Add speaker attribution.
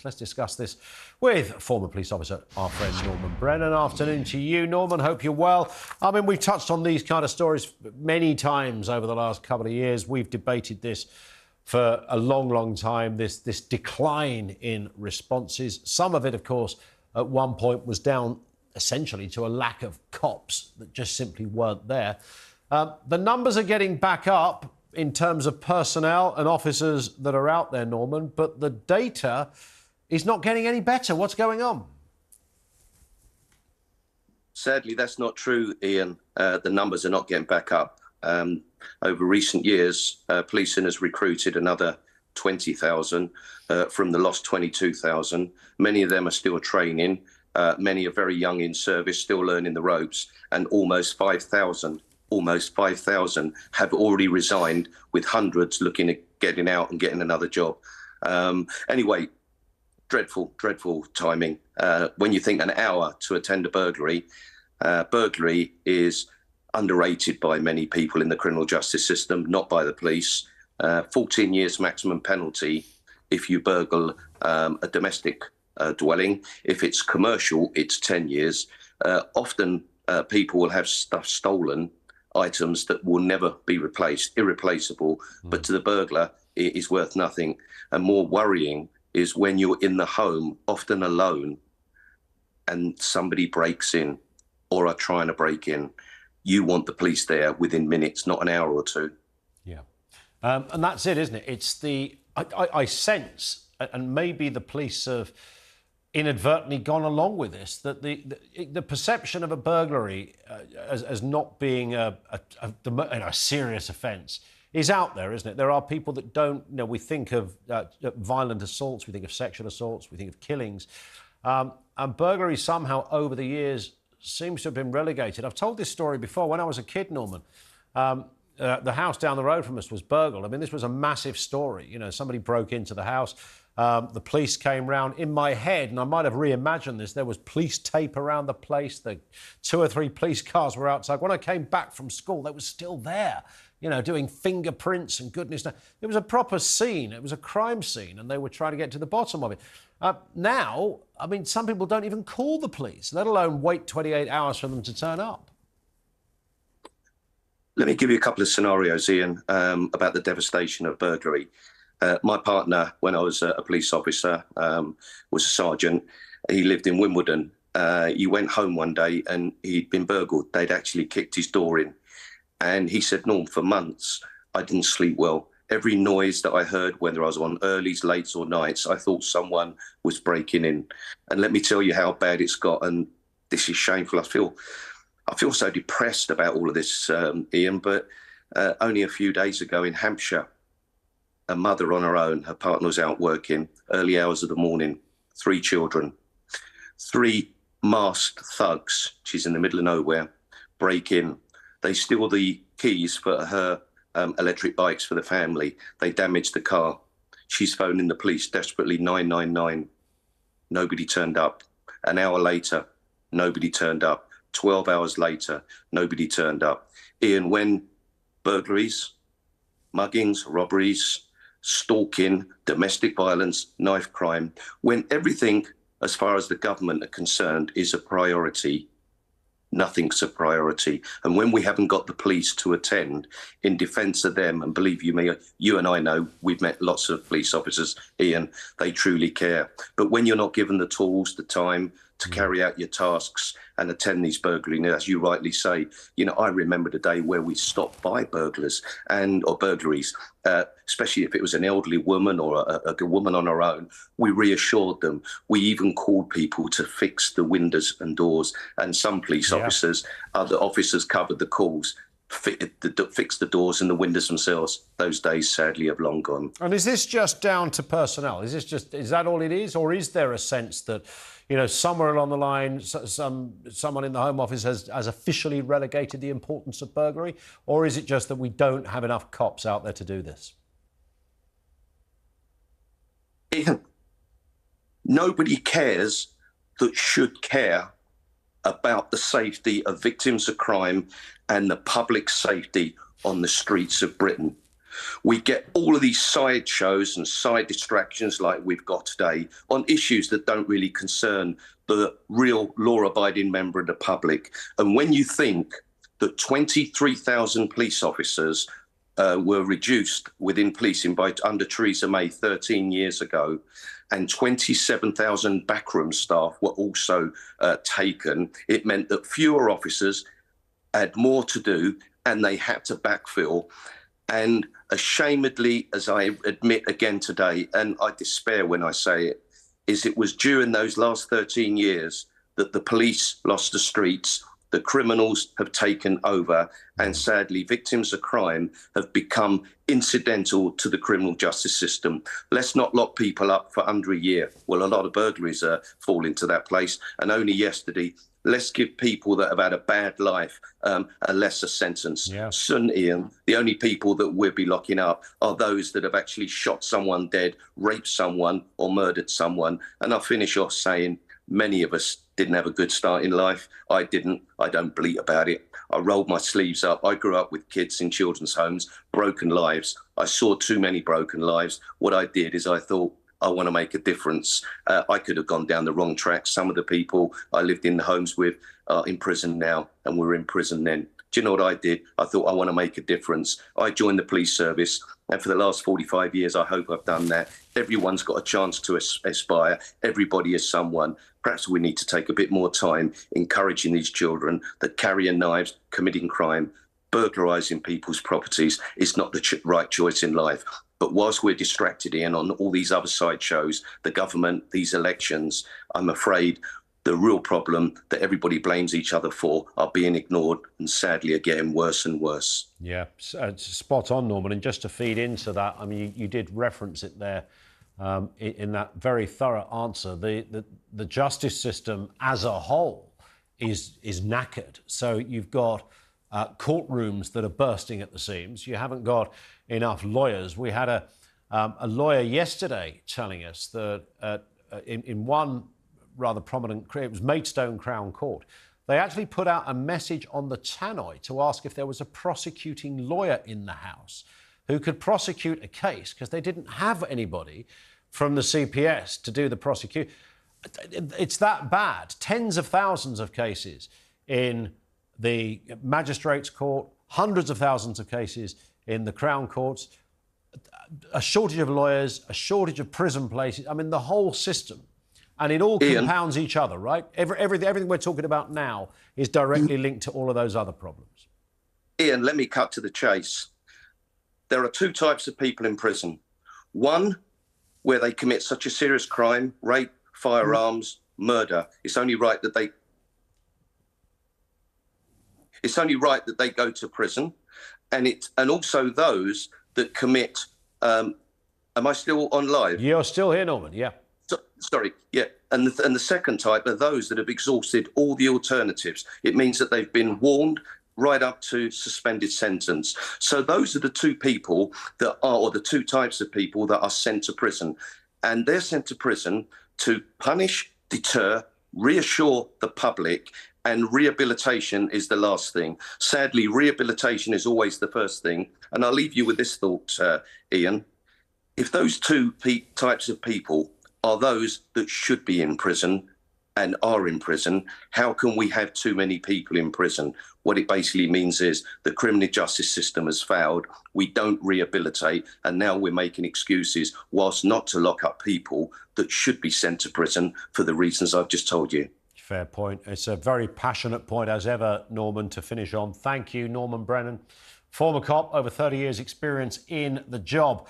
Speaker 1: violence. Let's discuss this with former police officer, our friend Norman Brennan. Afternoon to you, Norman. Hope you're well. I mean, we've touched on these kind of stories many times over the last couple of years. We've debated this for a long, long time, this decline in responses. Some of it, of course, at one point was down essentially to a lack of cops that just simply weren't there. The numbers are getting back up in terms of personnel and officers that are out there, Norman, but the data is not getting any better. What's going on?
Speaker 2: Sadly, that's not true, Ian. The numbers are not getting back up. Over recent years, policing has recruited another 20,000 from the lost 22,000. Many of them are still training. Many are very young in service, still learning the ropes, and almost 5,000 have already resigned, with hundreds looking at getting out and getting another job. Anyway, dreadful timing. When you think an hour to attend a burglary is underrated by many people in the criminal justice system, not by the police. 14 years maximum penalty if you burgle a domestic dwelling. If it's commercial, it's 10 years. Often people will have stuff stolen, items that will never be replaced, irreplaceable, but to the burglar, it is worth nothing. And more worrying is when you're in the home, often alone, and somebody breaks in or are trying to break in. You want the police there within minutes, not an hour or two.
Speaker 1: Yeah. And that's it, isn't it? It's I sense, and maybe the police have inadvertently gone along with this, that the perception of a burglary as not being a serious offence is out there, isn't it? There are people that don't, we think of violent assaults, we think of sexual assaults, we think of killings, and burglary somehow over the years seems to have been relegated. I've told this story before. When I was a kid, Norman, the house down the road from us was burgled. I mean, this was a massive story. Somebody broke into the house. The police came round. In my head, and I might have reimagined this, there was police tape around the place. The 2 or 3 police cars were outside. When I came back from school, they were still there, doing fingerprints and goodness knows. It was a proper scene. It was a crime scene, and they were trying to get to the bottom of it. Now, I mean, some people don't even call the police, let alone wait 28 hours for them to turn up.
Speaker 2: Let me give you a couple of scenarios, Ian, about the devastation of burglary. My partner, when I was a police officer, was a sergeant. He lived in Wimbledon. He went home one day and he'd been burgled. They'd actually kicked his door in. And he said, Norm, for months, I didn't sleep well. Every noise that I heard, whether I was on earlys, lates or nights, I thought someone was breaking in. And let me tell you how bad it's got. And this is shameful. I feel so depressed about all of this, Ian, but only a few days ago in Hampshire, a mother on her own, her partner was out working, early hours of the morning, 3 children, 3 masked thugs, she's in the middle of nowhere, break in. They steal the keys for her electric bikes for the family. They damage the car. She's phoning the police desperately, 999. Nobody turned up. An hour later, nobody turned up. 12 hours later, nobody turned up. Ian, when burglaries, muggings, robberies, stalking, domestic violence, knife crime, when everything, as far as the government are concerned, is a priority, nothing's a priority. And when we haven't got the police to attend in defence of them, and believe you me, you and I know, we've met lots of police officers, Ian, they truly care. But when you're not given the tools, the time to carry out your tasks and attend these burglaries, as you rightly say, I remember the day where we stopped by burglars or burglaries, especially if it was an elderly woman or a woman on her own. We reassured them. We even called people to fix the windows and doors. And some police officers, other officers covered the calls, fixed the doors and the windows themselves. Those days, sadly, have long gone.
Speaker 1: And is this just down to personnel? Is that all it is? Or is there a sense that, somewhere along the line, someone in the Home Office has officially relegated the importance of burglary? Or is it just that we don't have enough cops out there to do this?
Speaker 2: Ian, nobody cares that should care about the safety of victims of crime and the public safety on the streets of Britain. We get all of these side shows and side distractions like we've got today on issues that don't really concern the real law-abiding member of the public. And when you think that 23,000 police officers were reduced within policing by under Theresa May 13 years ago, and 27,000 backroom staff were also taken, it meant that fewer officers had more to do and they had to backfill. And ashamedly, as I admit again today, and I despair when I say it, is it was during those last 13 years that the police lost the streets, the criminals have taken over, and sadly, victims of crime have become incidental to the criminal justice system. Let's not lock people up for under a year. Well, a lot of burglaries fall into that place. And only yesterday, let's give people that have had a bad life a lesser sentence.
Speaker 1: Yeah.
Speaker 2: Soon, Ian, the only people that we'll be locking up are those that have actually shot someone dead, raped someone, or murdered someone. And I'll finish off saying many of us didn't have a good start in life. I didn't. I don't bleat about it. I rolled my sleeves up. I grew up with kids in children's homes, broken lives. I saw too many broken lives. What I did is I thought, I want to make a difference. I could have gone down the wrong track. Some of the people I lived in the homes with are in prison now and were in prison then. Do you know what I did? I thought, I want to make a difference. I joined the police service, and for the last 45 years, I hope I've done that. Everyone's got a chance to aspire. Everybody is someone. Perhaps we need to take a bit more time encouraging these children that carrying knives, committing crime, burglarising people's properties is not the right choice in life. But whilst we're distracted, Ian, on all these other side shows, the government, these elections, I'm afraid the real problem that everybody blames each other for are being ignored and sadly are getting worse and worse.
Speaker 1: Yeah, it's spot on, Norman. And just to feed into that, I mean, you did reference it there in that very thorough answer. The justice system as a whole is knackered. So you've got courtrooms that are bursting at the seams. You haven't got enough lawyers. We had a lawyer yesterday telling us that in one rather prominent, it was Maidstone Crown Court, they actually put out a message on the tannoy to ask if there was a prosecuting lawyer in the house who could prosecute a case, because they didn't have anybody from the CPS to do the prosecution. It's that bad. Tens of thousands of cases in the magistrates' court, hundreds of thousands of cases in the Crown Courts, a shortage of lawyers, a shortage of prison places. I mean, the whole system. And it all compounds each other, right? Everything we're talking about now is directly linked to all of those other problems.
Speaker 2: Ian, let me cut to the chase. There are two types of people in prison. One, where they commit such a serious crime, rape, firearms, murder. It's only right that they go to prison. And also those that commit, am I still on live?
Speaker 1: You're still here, Norman, yeah.
Speaker 2: Sorry, yeah. And the second type are those that have exhausted all the alternatives. It means that they've been warned right up to suspended sentence. So those are the two people that are, or the two types of people that are sent to prison. And they're sent to prison to punish, deter, reassure the public, and rehabilitation is the last thing. Sadly, rehabilitation is always the first thing. And I'll leave you with this thought, Ian. If those two types of people are those that should be in prison and are in prison, how can we have too many people in prison? What it basically means is the criminal justice system has failed. We don't rehabilitate, and now we're making excuses whilst not to lock up people that should be sent to prison for the reasons I've just told you.
Speaker 1: Fair point. It's a very passionate point as ever, Norman, to finish on. Thank you, Norman Brennan, former cop, over 30 years experience in the job.